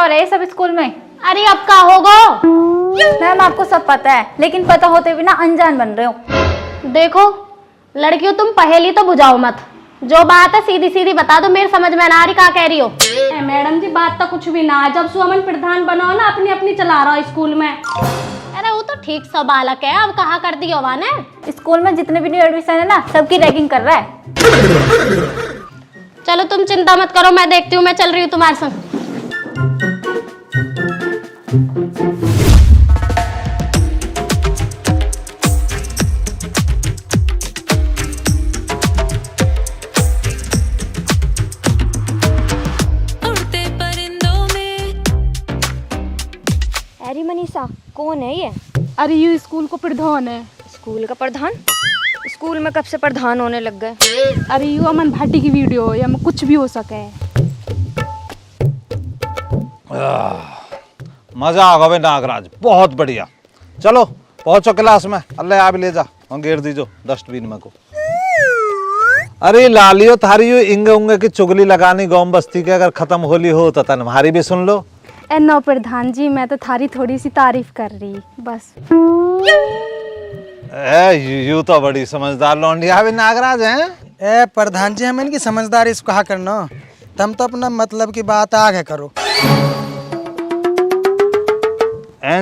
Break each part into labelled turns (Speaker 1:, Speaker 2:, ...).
Speaker 1: हो रहा है सब स्कूल में?
Speaker 2: अरे अब का होगा?
Speaker 1: मैम आपको सब पता है, लेकिन पता होते हुए ना अनजान बन रहे हो।
Speaker 2: देखो लड़कियों, तुम पहेली तो बुझाओ मत, जो बात है सीधी सीधी बता दो, मेरे समझ में ना आ रही क्या कह रही हो।
Speaker 3: मैडम जी बात तो कुछ भी ना है, जब सुमन प्रधान बना हो ना अपनी अपनी चला रहा हो स्कूल में।
Speaker 2: अरे वो तो ठीक सा बालक है, अब कहाँ कर दिया हुआ ने।
Speaker 1: स्कूल में जितने भी न्यू एडमिशन है ना, सबकी रैगिंग कर रहा है।
Speaker 2: चलो तुम चिंता मत करो, मैं देखती हूँ, मैं चल रही हूँ तुम्हारे संग।
Speaker 4: अरे मनीषा, कौन है ये?
Speaker 3: अरे ये स्कूल को प्रधान है।
Speaker 4: स्कूल का प्रधान? स्कूल में कब से प्रधान होने लग गए?
Speaker 3: अरे यू अमन भाटी की वीडियो है, या में कुछ भी हो सके।
Speaker 5: मजा आ गया नागराज, बहुत बढ़िया। चलो पहुंचो क्लास में, अल्लाह आप ले जा और घेर दीजो डस्टबिन में को। अरे लालियो थारी यू इंगे उंगे की चुगली लगानी गाँव बस्ती के अगर खत्म होली हो तो तुम्हारी भी सुन लो।
Speaker 3: ए नो प्रधान जी, मैं तो थारी थोड़ी सी तारीफ कर रही बस।
Speaker 5: यू तो बड़ी समझदार लौंडिया भी नागराज हैं।
Speaker 6: ए प्रधान जी, हमें इनकी समझदारी इसको कहा करना, तुम तो अपना मतलब की बात आगे करो।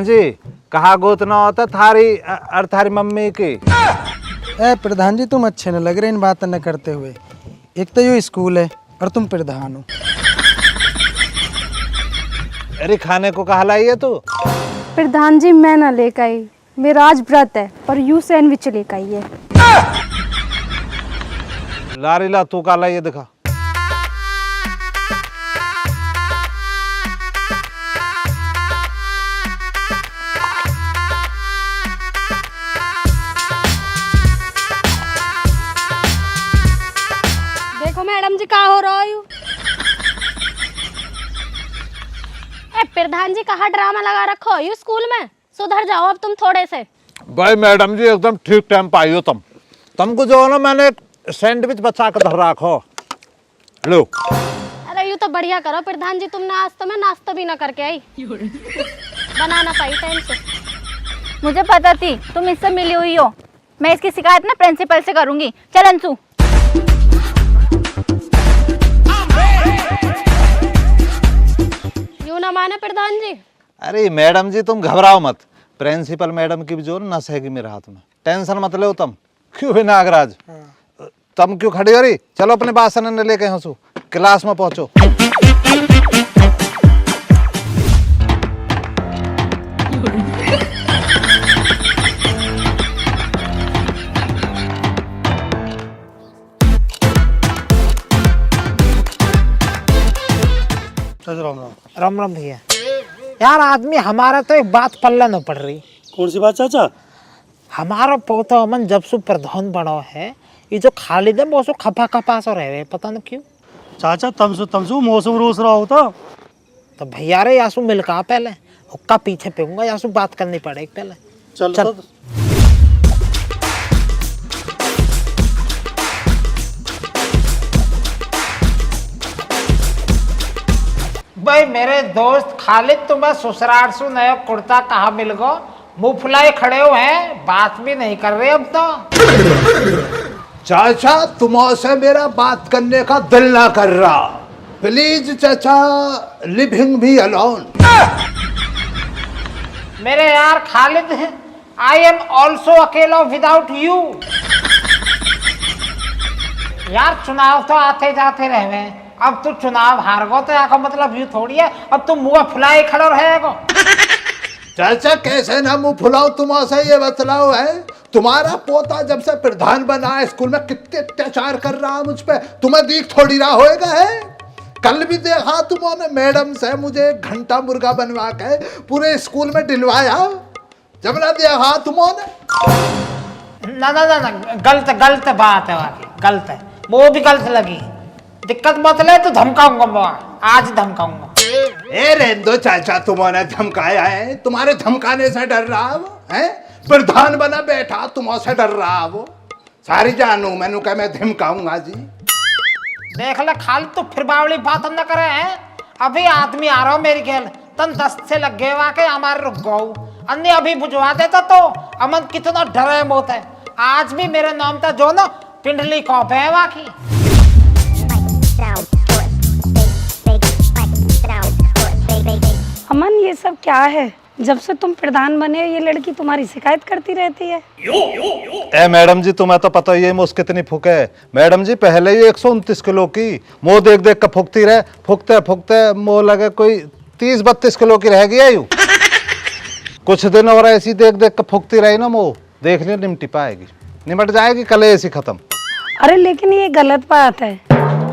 Speaker 5: जी कहा गोतना होता थारी और थारी मम्मी की।
Speaker 6: ए प्रधान जी, तुम अच्छे न लग रहे इन बातें न करते हुए। एक तो ये स्कूल है और तुम प्रधान हो।
Speaker 5: अरे खाने को कहा लाई है तू?
Speaker 3: प्रधान जी मैं ना लेकर आई, मेरा आज व्रत है, पर यू सैंडविच लेकर आई है।
Speaker 5: लारी ला तू का लाई है दिखा।
Speaker 3: देखो मैडम जी क्या हो रहा है।
Speaker 2: प्रधान जी कहाँ ड्रामा लगा रखो यू स्कूल में, सुधर जाओ अब तुम थोड़े से।
Speaker 5: भाई मैडम जी एकदम ठीक टाइम पे आई हो तुमको जो है ना मैंने एक सैंडविच बचा कर धर रखो लो।
Speaker 2: अरे यू तो बढ़िया करो प्रधान जी, तुमने आज तो मैं नाश्ता भी ना करके आई, बनाना पाई टाइम से।
Speaker 1: मुझे पता थी तुम इससे मिली हुई हो। मैं इसकी शिकायत ना प्रिंसिपल से करूंगी। चल अंशु।
Speaker 2: यू ना माने प्रधान जी।
Speaker 5: अरे मैडम जी तुम घबराओ मत, प्रिंसिपल मैडम की भी जो नस है मेरे हाथ में, टेंशन मत लो तुम। क्यों भी नागराज तुम क्यों खड़ी हो रही? चलो अपने बासन ने लेके हंसू क्लास में पहुंचो।
Speaker 7: राम राम भैया। यार आदमी हमारा तो एक बात पल्ला न पड़ रही।
Speaker 8: कौन सी बात चाचा?
Speaker 7: हमारा पोता अमन जब से प्रधान बना है, ये जो खालिद है वो सो खपा खपा सो रहे पता न क्यों।
Speaker 8: चाचा तमसु मौसम रोस रहा होता
Speaker 7: तो भैया रे यासु मिलका पहले हुक्का पीछे पेऊंगा, यासु बात करनी पड़ेगी पहले।
Speaker 8: चल।
Speaker 7: भाई मेरे दोस्त खालिद, तुम्हें ससुराल से नया कुर्ता कहाँ मिल गो? मुंह फुलाए खड़े हुए हैं, बात भी नहीं कर रहे अब तो।
Speaker 9: चाचा तुमसे मेरा बात करने का दिल ना कर रहा, प्लीज चाचा लिविंग भी अलोन।
Speaker 7: मेरे यार खालिद, आई एम ऑल्सो अकेला विदाउट यू। यार चुनाव तो आते जाते रहे, अब तू चुनाव हार गो तो यहाँ मतलब यू थोड़ी है अब तुम मुँह फुलाए खड़ो रहेगो।
Speaker 9: चाचा कैसे ना मुंह फुलाओ, तुमसे ये बतलाओ है तुम्हारा पोता जब से प्रधान बना है स्कूल में कितने अत्याचार कर रहा मुझ पे, तुम्हें दीख थोड़ी रहा होएगा है। कल भी देखा तुमने मैडम से मुझे घंटा मुर्गा बनवा के पूरे स्कूल में दिलवाया, जब ना देखा तुमने।
Speaker 7: ना गलत बात है, वाकई गलत है, वो भी गलत लगी। दिक्कत मत ले तो धमकाऊंगा मैं, आज धमकाऊंगा।
Speaker 9: ए रेंदो चाचा, तुम्हारे धमकाया है, तुम्हारे धमकाने से डर रहा वो है? प्रधान बना बैठा तुमसे डर रहा वो, सारी जानू मैनू कह मैं धमकाऊंगा जी।
Speaker 7: देख ले खाली तो फिर बावली बात न करे हैं, अभी आदमी आ रहा हो मेरी खेल तन 10 से लग गए वाके हमारे रुक गो अन्य अभी बुझवा देता तो अमन कितना डरे मोत है आज भी मेरे नाम था जो ना पिंडली कॉप है वाकी।
Speaker 10: अमन ये सब क्या है? जब से तुम प्रधान बने ये लड़की तुम्हारी शिकायत करती रहती है।
Speaker 5: ए मैडम जी तुम्हें तो पता ही है मोस कितनी फूक है। मैडम जी पहले ही 129 किलो की मोह देख देख कर फूकती रहे, फूकते फूकते मोह लगे कोई 30-32 किलो की रह गई यू। कुछ दिन और ऐसी देख देख कर फूकती रही ना मोह देख लियो निमटी पाएगी, निमट जाएगी कल ऐसी खत्म।
Speaker 10: अरे लेकिन ये गलत बात है।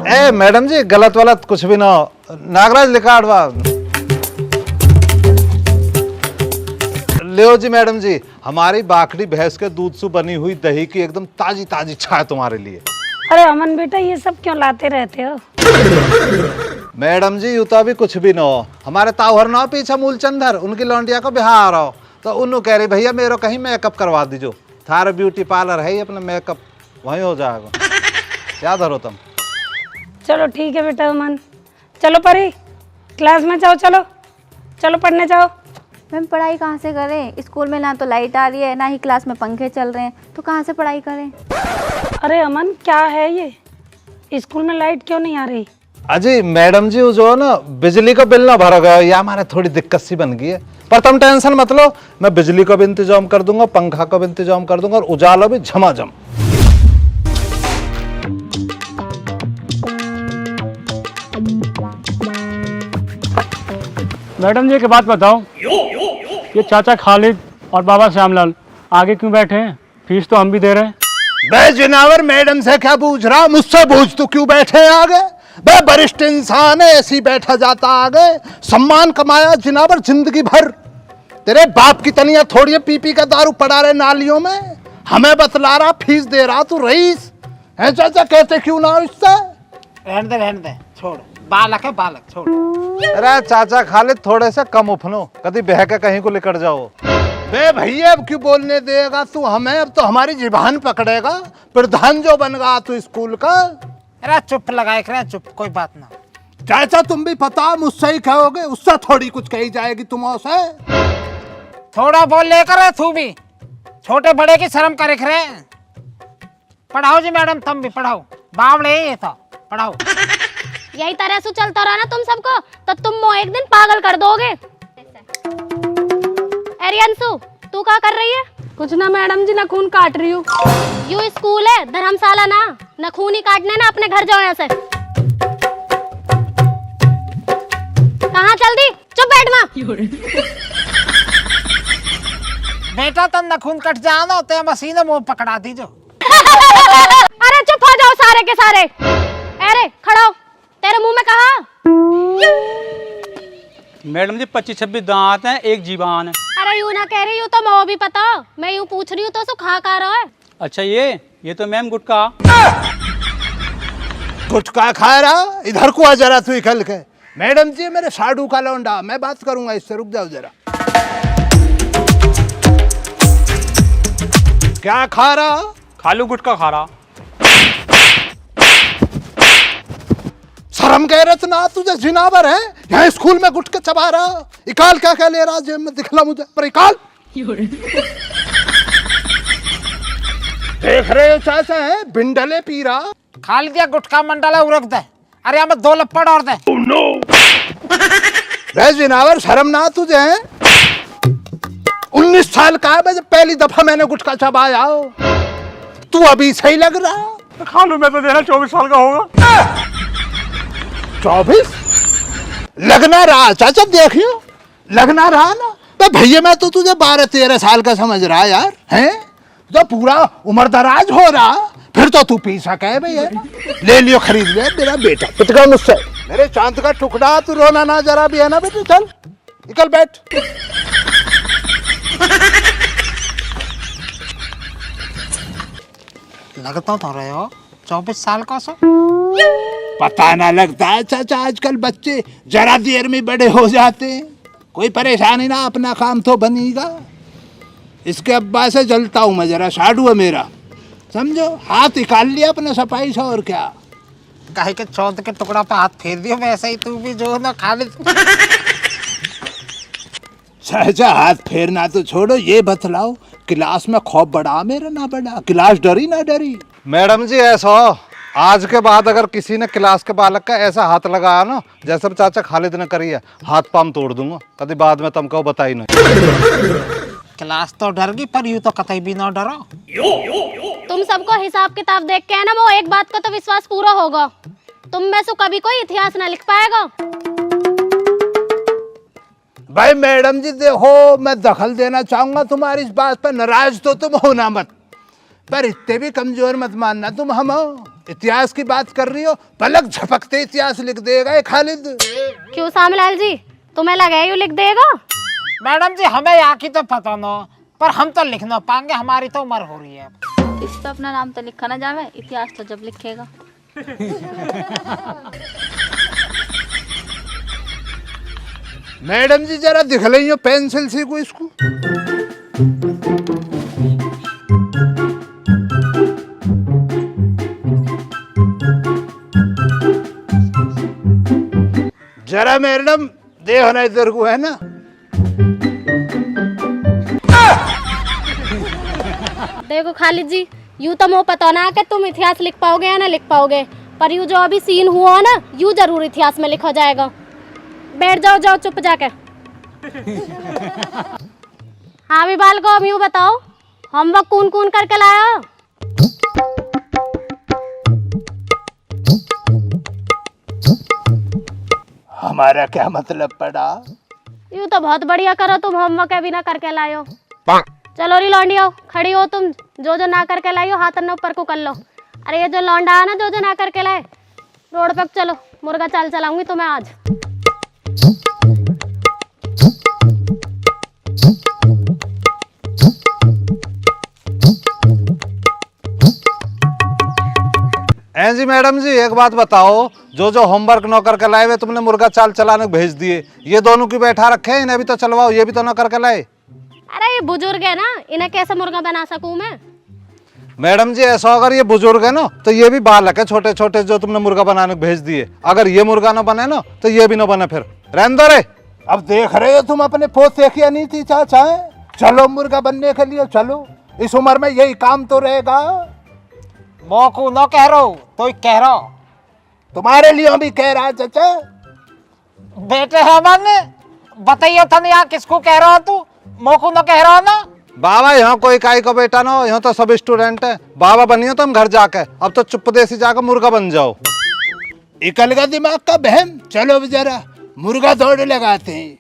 Speaker 5: ए मैडम जी गलत वलत कुछ भी ना। नागराज लिखाड़वा ले जी मैडम जी, हमारी बाकड़ी भैंस के दूध से बनी हुई दही की एकदम ताजी ताजी चाय तुम्हारे लिए।
Speaker 10: अरे अमन बेटा ये सब क्यों लाते रहते हो?
Speaker 5: मैडम जी यूं तो अभी कुछ भी ना हो, हमारे ताऊहर ना पीछे मूलचंदर उनकी लौंडिया को बिहार आ रहा हो तो उन्होंने कह रही भैया मेरे कहीं मेकअप करवा दीजो, थारा ब्यूटी पार्लर है ही अपना मेकअप वहीं हो जाएगा, याद धरो तुम।
Speaker 10: चलो ठीक है बेटा अमन, चलो परी क्लास में जाओ, चलो चलो पढ़ने जाओ।
Speaker 1: मैम पढ़ाई कहाँ से करें? स्कूल में ना तो लाइट आ रही है ना ही क्लास में पंखे चल रहे हैं, तो कहाँ से पढ़ाई करें?
Speaker 10: अरे अमन क्या है ये, स्कूल में लाइट क्यों नहीं आ रही?
Speaker 5: अजी मैडम जी जो ना बिजली का बिल ना भरा गया या हमारे थोड़ी दिक्कत सी बन गई है, पर तुम टेंशन मत लो, मैं बिजली का भी इंतजाम कर दूंगा, पंखा का भी इंतजाम कर दूंगा और उजाला भी झमाझम।
Speaker 8: मैडम जी एक बात बताओ, ये चाचा खालिद और बाबा श्यामलाल आगे क्यों बैठे हैं? फीस तो हम भी दे रहे हैं।
Speaker 9: बे जिनावर मैडम से क्या पूछ रहा, मुझसे पूछ तू क्यों बैठे हैं आगे? बे वरिष्ठ इंसान है ऐसी बैठा जाता आगे, सम्मान कमाया जिनावर जिंदगी भर। तेरे बाप की तनिया थोड़ी है पी का दारू पड़ा रहे नालियों में, हमें बतला रहा फीस दे रहा तू रईस है। चाचा कहते क्यों ना इससे?
Speaker 7: रहने दे छोड़, बालक है बालक छोड़।
Speaker 5: अरे चाचा खालिद थोड़े से कम उफनो, कभी बह के कहीं को लेकर जाओ।
Speaker 9: बे भैया अब क्यों बोलने देगा तू हमें, अब तो हमारी जिबान पकड़ेगा, प्रधान जो बनेगा तू स्कूल का।
Speaker 7: अरे चुप लगाए करे चुप, कोई बात ना।
Speaker 9: चाचा तुम भी पता मुझसे ही कहोगे, उससे थोड़ी कुछ कही जाएगी तुमसे।
Speaker 7: थोड़ा बोल लेकर तू भी, छोटे बड़े की शर्म करे करे। पढ़ाओ जी मैडम, तुम भी पढ़ाओ, बावड़े ये था पढ़ाओ।
Speaker 2: यही तरह से चलता रहा ना तुम सबको तो तुम मो एक दिन पागल कर दोगे। एरियंसु तू क्या कर रही है?
Speaker 10: कुछ ना मैडम जी, नाखून काट रही हूँ।
Speaker 2: यू स्कूल है धर्मशाला ना, नाखून ही काटने ना, अपने घर जाओ यहाँ से। कहाँ चल दी? चुप बैठ माँ।
Speaker 7: बेटा तन नखून कट जाना तो मशीन मुंह पकड़ा दीजो।
Speaker 2: अरे चुप हो जाओ सारे के सारे। अरे खड़ो, तेरे मुंह में कहा?
Speaker 8: मैडम जी 25-26 दांत हैं, एक जीवान है।
Speaker 2: अरे यूं ना कह रही हूँ तो मैं भी पता, मैं यूं पूछ रही हूँ तो खा रहा है।
Speaker 8: अच्छा ये तो मैम गुटका।
Speaker 9: गुटखा खा रहा, इधर को आ जरा तू निकल के। मैडम जी मेरे साडू का लौंडा, मैं बात करूंगा इससे, रुक जाओ जरा। क्या खा रहा?
Speaker 8: खालू गुटका खा रहा।
Speaker 9: शर्म कह रहे ना तुझे, जिनावर है यहाँ स्कूल में गुटके चबा रहा। इकाल क्या क्या ले रहा जेब में, दिखला मुझे पर इकाल। देख रहे हो चाचा है बिंडले पी रहा।
Speaker 7: खाल दिया गुटका मंडला उरक दे। अरे हमें 2 लपड़ और दे।
Speaker 9: रे जिनावर शर्म ना तुझे है? 19 साल का है, मैं जब पहली दफा मैंने गुटखा चबाया। तू अभी सही लग रहा।
Speaker 8: खालू में तो देना 24 साल का होगा।
Speaker 9: 24 लगना रहा चाचा, देखियो लगना रहा ना। तो भैया मैं तो तुझे 12-13 साल का समझ रहा यार, हैं? तो पूरा उम्र दराज हो रहा, फिर तो तू पी सके भैया। ले लियो, खरीद ले मेरा बेटा, पिटका मुझसे। मेरे चांद का टुकड़ा, तू रोना ना जरा भी है ना बेटा, चल निकल बैठ।
Speaker 7: लगता तो रहे हो 24 साल का सो।
Speaker 9: पता ना लगता है चाचा, आजकल बच्चे जरा देर में बड़े हो जाते हैं। कोई परेशानी ना, अपना काम तो बनेगा। इसके अब्बा से जलता हूँ मैं जरा, साडू है मेरा, समझो। हाथ निकाल लिया अपने सफाई से, और क्या
Speaker 7: काहे के चौथ के टुकड़ा पे हाथ फेर दियो, वैसे ही तू भी जो है ना खालिद।
Speaker 9: चाचा हाथ फेरना तो छोड़ो, ये बतलाओ क्लास में खौफ बढ़ा मेरा ना बढ़ा, क्लास डरी ना डरी?
Speaker 5: मैडम जी ऐसा हो, आज के बाद अगर किसी ने क्लास के बालक का ऐसा हाथ लगाया ना जैसे चाचा खालिद ने करी है, हाथ पाम तोड़ दूंगा, कभी बाद में तुमको बताई नहीं।
Speaker 7: क्लास तो डर गई पर यूं तो कतई भी ना डरो।
Speaker 2: तुम सबको हिसाब किताब देख के है ना, वो एक बात का तो विश्वास पूरा होगा, तुम में से कभी कोई इतिहास ना लिख पाएगा।
Speaker 9: भाई मैडम जी देखो, मैं दखल देना चाहूंगा तुम्हारी इस बात पर, नाराज तो तुम होना मत, पर इतने भी कमजोर मत मानना तुम। हम इतिहास की बात कर रही हो, पलक झपकते इतिहास लिख देगा ये खालिद।
Speaker 2: क्यों सामलाल जी, तुम्हें लगा यूं लिख देगा?
Speaker 7: मैडम जी हमें यहाँ की तो पता न, पर हम तो लिख ना पाएंगे, हमारी तो उम्र हो रही है।
Speaker 1: इस पे अपना नाम तो लिखा ना जावे, इतिहास तो जब लिखेगा।
Speaker 9: मैडम जी जरा दिख रही हो, पेंसिल सीखो इसको। जरा मैडम देखो ना इधर को, है ना?
Speaker 2: देखो खालिद जी, यूं तो मुझे पता ना कि तुम इतिहास लिख पाओगे या ना लिख पाओगे, पर यूं जो अभी सीन हुआ ना, यूं जरूर इतिहास में लिखा जाएगा। बैठ जाओ जाओ चुप जाके। हाँ भी बाल को अब यूं बताओ, होमवर्क कौन कौन करके लाया?
Speaker 9: हमारा क्या मतलब पड़ा?
Speaker 2: यूं तो बहुत बढ़िया करो, तुम होमवर्क अभी ना करके लायो। चलो री लौंडियो, खड़ी हो तुम, जो जो ना करके लाइयो हाथ न ऊपर को कर लो। अरे ये जो लौंडा है ना, जो जो ना करके लाए, रोड पे चलो, मुर्गा चाल चलाऊंगी तुम्हें आज।
Speaker 5: जी मैडम जी एक बात बताओ, जो जो होमवर्क न करके लाए हुए तुमने मुर्गा चाल चलाने को भेज दिए, ये दोनों की बैठा रखे हैं, इन्हें भी तो चलवाओ, ये भी तो न करके लाए।
Speaker 2: अरे ये बुजुर्ग है ना, इन्हें कैसे मुर्गा बना सकूं मैं?
Speaker 5: मैडम जी ऐसा अगर ये बुजुर्ग है ना, तो ये भी बालक है छोटे छोटे, जो तुमने मुर्गा बनाने को भेज दिए। अगर ये मुर्गा न बने ना तो ये भी न बने, फिर रहने दो रे।
Speaker 9: अब देख रहे हो तुम अपने पोते की नहीं थी चाचा, चलो मुर्गा बनने के लिए चलो, इस उम्र में यही काम तो रहेगा।
Speaker 7: मोकू न कह रहा तो कह रहा,
Speaker 9: तुम्हारे लिए भी कह रहा चाचा।
Speaker 7: बेटे है मन, बताइए था नहीं यहाँ किसको कह रहा हो तू? मोकू न कह रहा हो ना?
Speaker 5: बाबा यहाँ कोई काई का बेटा ना हो, यहाँ तो सब स्टूडेंट है। बाबा बनियो तुम घर जाके, अब तो चुप देसी जाकर मुर्गा बन जाओ।
Speaker 9: इकल का दिमाग का बहम, चलो जरा मुर्गा दौड़ लगाते हैं।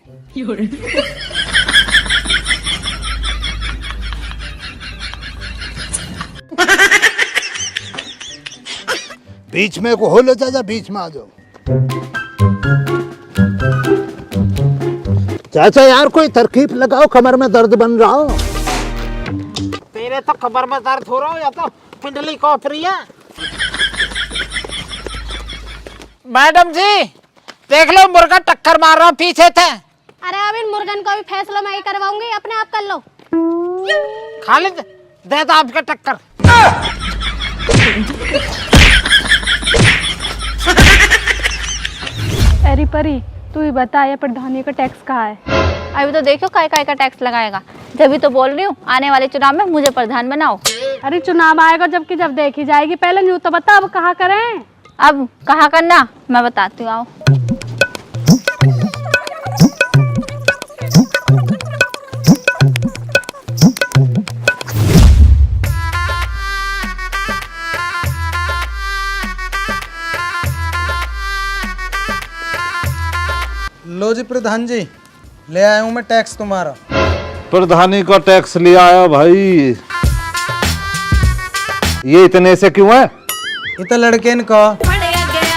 Speaker 9: बीच में को हो लो चाचा, बीच में आ जाओ। चाचा यार कोई तरकीब लगाओ, कमर में दर्द बन रहा हो।
Speaker 7: तेरे तो कमर में दर्द हो रहा हो या तो पिंडली कॉपरी है। मैडम जी देख लो, मुर्गा टक्कर मार रहा हूँ पीछे थे।
Speaker 2: अरे अब इन मुर्गन का भी फैसला मैं ही करवाऊंगी, अपने आप कर लो।
Speaker 7: खालिद दे दो आपके टक्कर।
Speaker 3: अरे परी तू ही बता, ये प्रधानी का टैक्स कहाँ है?
Speaker 1: अभी तो देखो काय काय का टैक्स लगाएगा, जब तो बोल रही हूँ आने वाले चुनाव में मुझे प्रधान बनाओ।
Speaker 3: अरे चुनाव आएगा जबकि जब देखी जाएगी, पहले न्यू तो बता अब कहाँ करें।
Speaker 1: अब कहाँ करना मैं बताती हूँ, आओ।
Speaker 6: लो जी प्रधान जी, ले आया हूँ मैं टैक्स तुम्हारा।
Speaker 5: प्रधानी का टैक्स लिया आया भाई, ये इतने से क्यों है?
Speaker 6: इतना लड़केन का,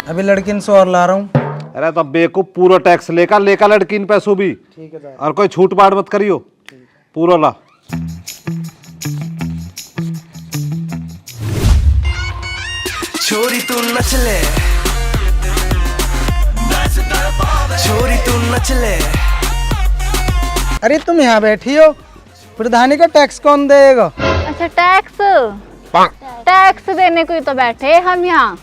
Speaker 6: अभी लड़किन से और ला रहा हूँ।
Speaker 5: अरे तब बेकूफ पूरा टैक्स लेकर लड़कीन पैसों भी,
Speaker 6: ठीक है,
Speaker 5: और कोई छूट पाट मत करियो, पूरा ला।
Speaker 11: छोरी तू नच ले, छोरी तू नच ले।
Speaker 6: अरे तुम यहाँ बैठी हो, प्रधानी का टैक्स कौन देगा?
Speaker 1: अच्छा टैक्स, टैक्स देने को ही तो बैठे हम यहाँ।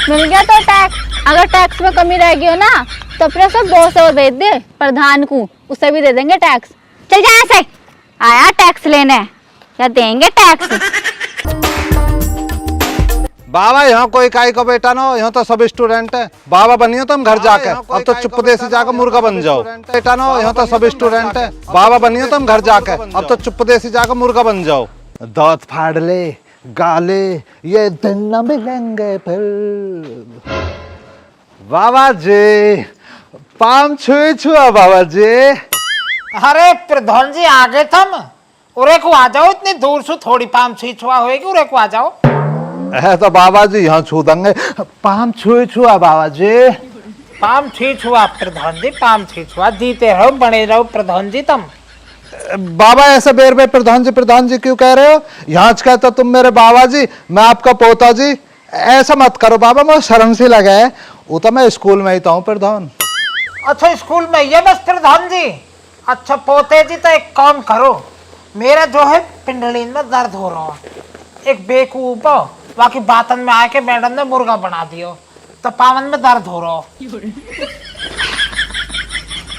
Speaker 1: मिल गया तो टैक्स। अगर टैक्स में कमी रह गई हो ना तो अपने सब बॉस और भेज दे प्रधान को, उसे भी दे देंगे टैक्स। चल जा ऐसे, आया टैक्स लेने या देंगे टैक्स।
Speaker 5: बाबा यहाँ कोई काई का बेटा ना हो, यहाँ तो सब स्टूडेंट है। बाबा बनियो तुम घर जाके, अब तो चुप देसी जाकर मुर्गा बन जाओ। बेटा ना हो, यहाँ तो सब स्टूडेंट है। बाबा बनियो तुम घर जाके, अब तो चुप देसी जाकर मुर्गा बन जाओ। दांत फाड़ ले, गाले, ये दिन न मिलेंगे फिर। बाबा जी पाम छुए छुआ बाबा जी।
Speaker 7: अरे प्रधान जी आ गए तुम, उरे को आ जाओ। इतनी दूर से थोड़ी पाम छुई छुआ होएगी, उरे को आ जाओ।
Speaker 5: तो बाबा जी यहाँ छू देंगे। पाम छुए छुआ बाबा जी।
Speaker 7: पाम छुई छुआ प्रधान जी, पाम छुई छुआ। जीते रहो, बने रहो प्रधान जी तुम।
Speaker 5: बाबा ऐसे बेर बेर प्रधान जी क्यों कह रहे हो? यहाँ का तो तुम मेरे बाबा जी, मैं आपका पोता जी। ऐसा मत करो बाबा, मुझे शर्म सी लगा है। वो तो मैं स्कूल में ही था प्रधान।
Speaker 7: अच्छा स्कूल में ये बस प्रधान जी। अच्छा पोते जी, तो एक काम करो, मेरा जो है पिंडली में दर्द हो रहा है। एक बेकूफ हो, बाकी बातन में आके मैडम ने मुर्गा बना दियो तो पावन में दर्द हो रहा हो।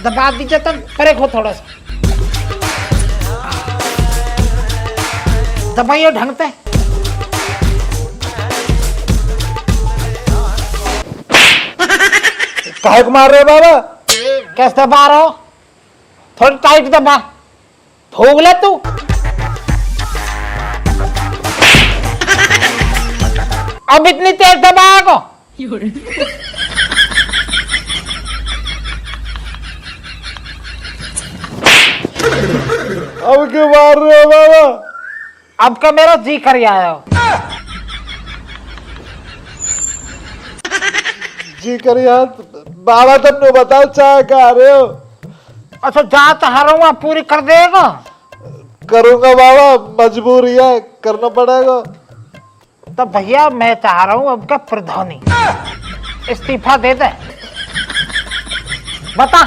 Speaker 7: दबा दीजिए तुम, परे खो थोड़ा सा दबाइए ढंग पे।
Speaker 5: काहे को मार रहे हो बाबा?
Speaker 7: कैसे दबा रहे हो? थोड़ी टाइट दबा, भोग ले तू। अब इतनी तेज दबाओ।
Speaker 5: अब क्यों मार रहे हो बाबा?
Speaker 7: अब का मेरा जी कर आया हो।
Speaker 5: जी करिए बाबा, तुमने बताओ चाय खा रहे हो?
Speaker 7: अच्छा जा तो हरूँ, पूरी कर देगा।
Speaker 5: करूंगा बाबा, मजबूरी है, करना पड़ेगा।
Speaker 7: तो भैया मैं चाह रहा हूँ अब का प्रधानी इस्तीफा दे दे। बता।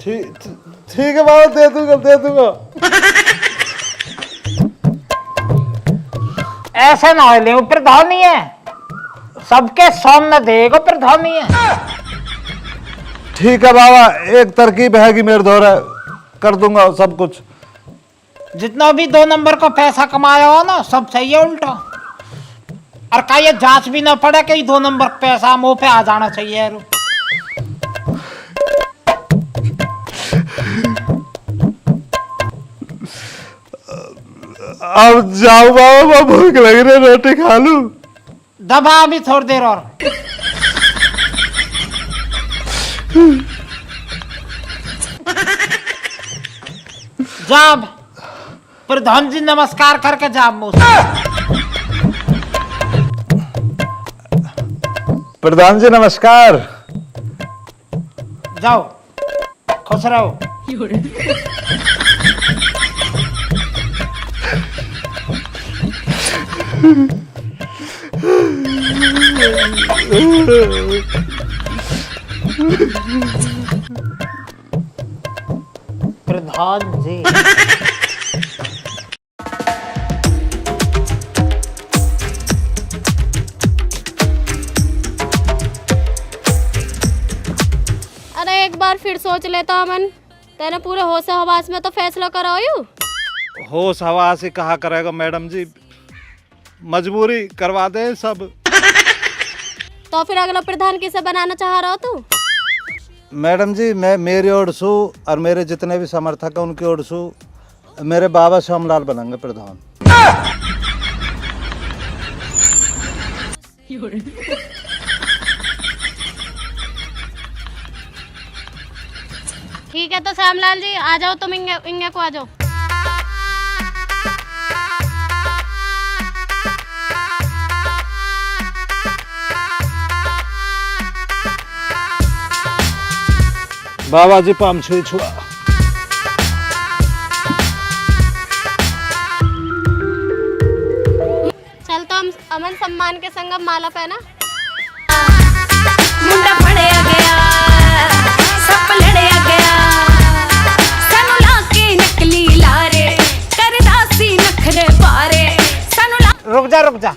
Speaker 5: ठीक है बाबा, दे दूंगा।
Speaker 7: ऐसा ना हो ले, प्रधानी है सबके सामने देगा, प्रधानी है।
Speaker 5: ठीक है बाबा, एक तरकीब है कि मेरे द्वारा कर दूंगा सब कुछ।
Speaker 7: जितना भी 2 नंबर का पैसा कमाया हो ना, सब सही है उल्टा। और का ये जांच भी ना पड़े कि 2 नंबर पैसा मुंह पे आ जाना चाहिए।
Speaker 5: अब जाओ बाबा, भूख लग रही है, रोटी खा लूं।
Speaker 7: दबा अभी थोड़ी देर और। जाब प्रधान जी नमस्कार करके जाब मुझ।
Speaker 5: प्रधान जी नमस्कार।
Speaker 7: जाओ, खुश रहो। प्रधान जी
Speaker 2: अरे एक बार फिर सोच लेता अमन, तेने पूरे होश हवास में तो फैसला कराओ।
Speaker 5: होश हवास ही कहा करेगा मैडम जी, मजबूरी करवा दे सब।
Speaker 2: तो फिर अगला प्रधान किसे बनाना चाह रहा हो तू?
Speaker 5: मैडम जी मैं मेरी ओर से और मेरे जितने भी समर्थक हैं उनकी ओर से मेरे बाबा श्यामलाल बनेंगे प्रधान।
Speaker 2: ठीक है तो श्यामलाल जी आ जाओ, तुम इंगे को आ जाओ।
Speaker 5: बाबा जी पाम छुई छुआ।
Speaker 2: चल तो हम अमन सम्मान के संग माला पहना।
Speaker 12: मुंडा फड़िया गया, सब लड़िया गया, सानू लाके नकली लारे।
Speaker 7: भाग जा।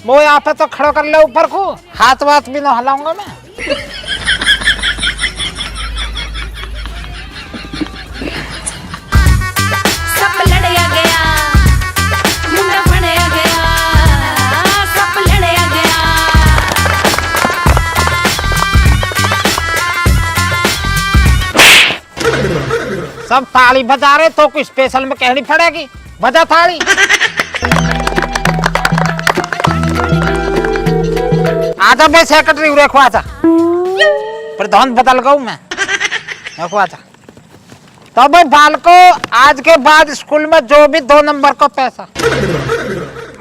Speaker 7: वो यहाँ पे तो खड़ो कर ले ऊपर को, हाथ वाथ भी ना हिलाऊंगा मैं।
Speaker 11: सब लड़या गया, मुंडा फड़या गया, सब लड़या गया।
Speaker 7: सब ताली बजा रहे तो कुछ स्पेशल में कहनी पड़ेगी, बजा ताली। आजा भाई सेक्रेटरी देखो, आजा प्रधान बदल गऊ मैं, देखो आजा। तो भाई बालको, आज के बाद स्कूल में जो भी 2 नंबर का पैसा,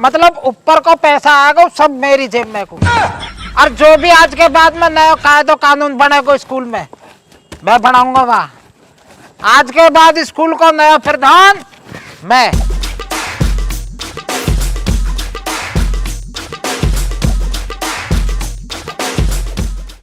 Speaker 7: मतलब ऊपर को पैसा आएगा सब मेरी जेब में को, और जो भी आज के बाद में नया कायदो कानून बनेगा स्कूल में मैं बनाऊंगा। वहाँ आज के बाद स्कूल को नया प्रधान मैं।